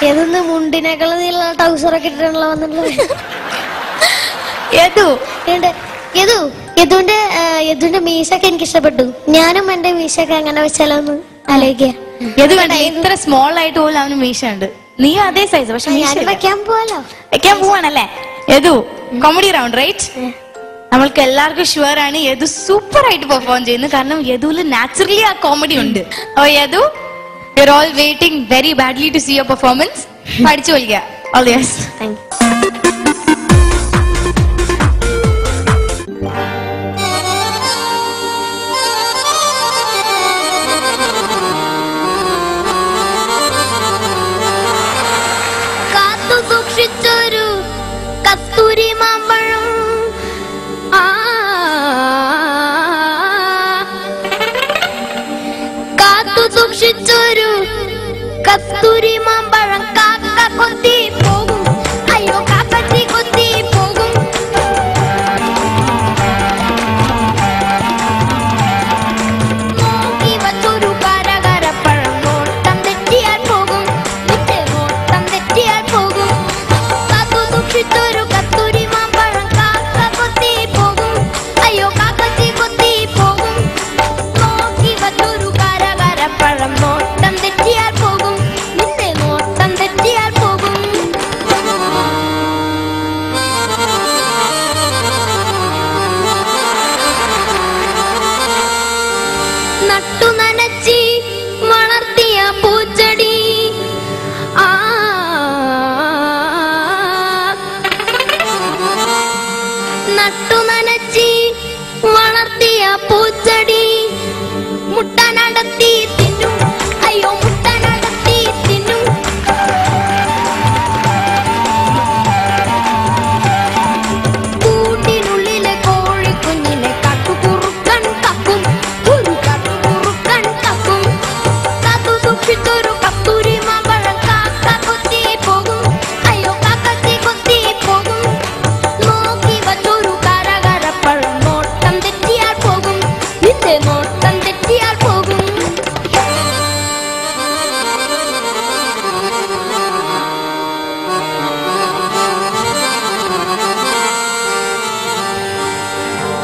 ഏതൊന്ന് മുണ്ടിനേക്കാൾ നീളമുള്ള ട്രൗസറൊക്കെ ഇട്ടിട്ടാണല്ലോ വന്നിട്ടുള്ളത്. യദുവിന്റെ മീശൊക്കെ എനിക്ക് ഇഷ്ടപ്പെട്ടു. ഞാനും എന്റെ മീശൊക്കെ അങ്ങനെ വെച്ചാലോ എന്ന് ആലോചിക്കുക. ഇത്ര സ്മോൾ ആയിട്ട് പോലും അവന് മീശ ഉണ്ട്. നീ അതേ സൈസ്, പക്ഷെ വെക്കാൻ പോവാണല്ലേ? Yadu comedy round right? നമ്മൾക്ക് എല്ലാവർക്കും ഷുവർ ആണ് യദു സൂപ്പർ ആയിട്ട് പെർഫോം ചെയ്യുന്നു. കാരണം യദുവിൽ നാച്ചുറലി ആ കോമഡി ഉണ്ട്. ഓ Yadu, we are all waiting very badly to see your performance. പഠിച്ചു കൊള്ളിക്കുക. All the best. Thank you. കാത്തു സൂക്ഷിച്ചൊരു കസ്തൂരി മാമ്പഴം സൂക്ഷിച്ചൊരു കസ്തൂരി മാമ്പഴം കാക്ക കൊത്തി പോകും. അയ്യോ കാക്കച്ചി കൊത്തി പോകും. നോക്കി വച്ചൊരു കരകരപ്പഴം നോട്ടം തെറ്റിയാൽ പോകും. നിന്റെ നോട്ടം തെറ്റിയാൽ പോകും. കാത്തു സൂക്ഷിച്ചൊരു കസ്തൂരി മാമ്പഴം കാക്ക കൊത്തി പോകും. അയ്യോ കാക്കച്ചി കൊത്തി പോകും. നോക്കി വച്ചൊരു പഴം നോട്ടം തെറ്റിയാൽ പോകും. നിന്റെ നോട്ടം തെറ്റിയാൽ പോകും. നട്ടു നനച്ചി വളർത്തിയ പൂച്ചെടി നട്ടു നനച്ചി വളർത്തിയ പൂച്ചെടി മുട്ട നടത്തി തിന്നും. അയ്യോ മുട്ട നടത്തി തിന്നും. കൂട്ടിനുള്ളിലെ കോഴിക്കുഞ്ഞിനെ കാട്ടുകുറുക്കൻ തപ്പും. ഒരു കാട്ടുകുറുക്കൻ തപ്പും. കാത്തു സൂക്ഷിച്ചൊരു കസ്തൂരി മാമ്പഴം കാക്ക കൊത്തി പോകും. അയ്യോ കാക്കച്ചി കൊത്തി പോകും. നോക്കി വച്ചൊരു കരകരപ്പഴം നോട്ടം തെറ്റിയാൽ പോകും. നിന്റെ നോട്ടം തെറ്റിയാൽ പോകും.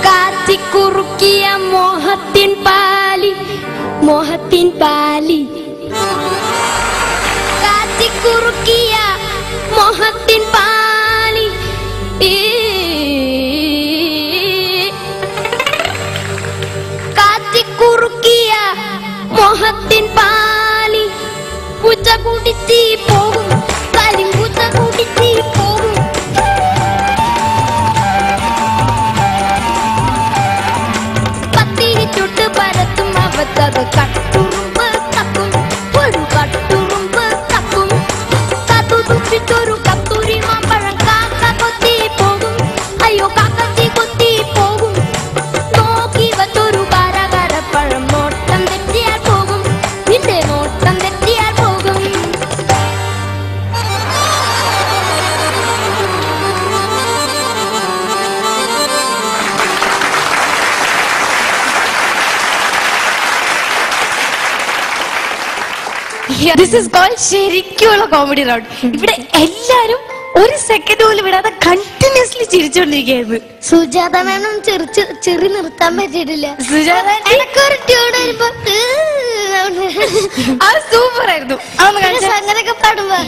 കാച്ചിക്കുറുക്കിയ മോഹത്തിൻ പാലി, മോഹത്തിൻ പാലി. കാച്ചിക്കുറുക്കിയ മോഹത്തിൻ പാലി. കാച്ചിക്കുറുക്കിയ മോഹത്തിൻ പാലി. പൂച്ച കുടിച്ച് പോകും. കരിമ്പൂച്ച കുടിച്ച് പോകും. പത്തിരി ചുട്ട് പരത്തും അവത്തത് കട്ടുറുമ്പ് തപ്പും. ഒരു കട്ടുറുമ്പ് തപ്പും. കാത്തു സൂക്ഷിച്ചൊരു കസ്തൂരി മാമ്പഴം കാക്ക കൊത്തി പോകും. അയ്യോ കാക്കച്ചി കൊത്തി പോകും. നോക്കി വച്ചൊരു കരകരപ്പഴം നോട്ടം തെറ്റിയാൽ പോകും. നിന്റെ നോട്ടം തെറ്റിയാൽ പോകും. This is called ശരിക്കുള്ള കോമഡി റൗണ്ട്. ഇവിടെ എല്ലാരും ഒരു സെക്കൻഡ് പോലും വിടാതെ കണ്ടിന്യൂസ്ലി ചിരിച്ചോണ്ടിരിക്കുകയായിരുന്നു. സുജാത മേനും ചെറി നിർത്താൻ പറ്റിയിട്ടില്ല. സുജാത എനിക്കൊരു ട്യൂൺ വരുമ്പോ അത് സൂപ്പർ ആയിരുന്നു. അങ്ങനെയൊക്കെ പാടുമ്പോ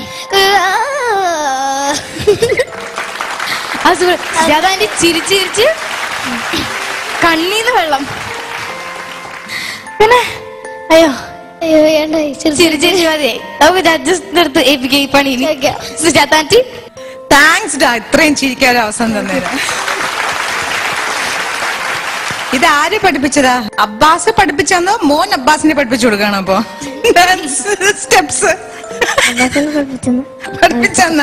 സുജാത ആന്റി ചിരിച്ചിരിച്ച് കണ്ണീന്ന് വെള്ളം. പിന്നെ അയ്യോ ചിരിച്ചിരിച്ച് മതിയായി. നമുക്ക് ജഡ്ജസ് നിർത്ത് ഏൽപ്പിക്കുക ഈ പണി. സുജാത ആന്റി താങ്ക്സ് ഡാ, ഇത്രയും ചിരിക്കാൻ അവസരം തന്നേരം. ഇത് ആര് പഠിപ്പിച്ചതാ? അബ്ബാസ് പഠിപ്പിച്ചെന്നോ മോൻ അബ്ബാസിനെ പഠിപ്പിച്ചു കൊടുക്കണം? അപ്പൊ സ്റ്റെപ്സ് പഠിപ്പിച്ചെന്ന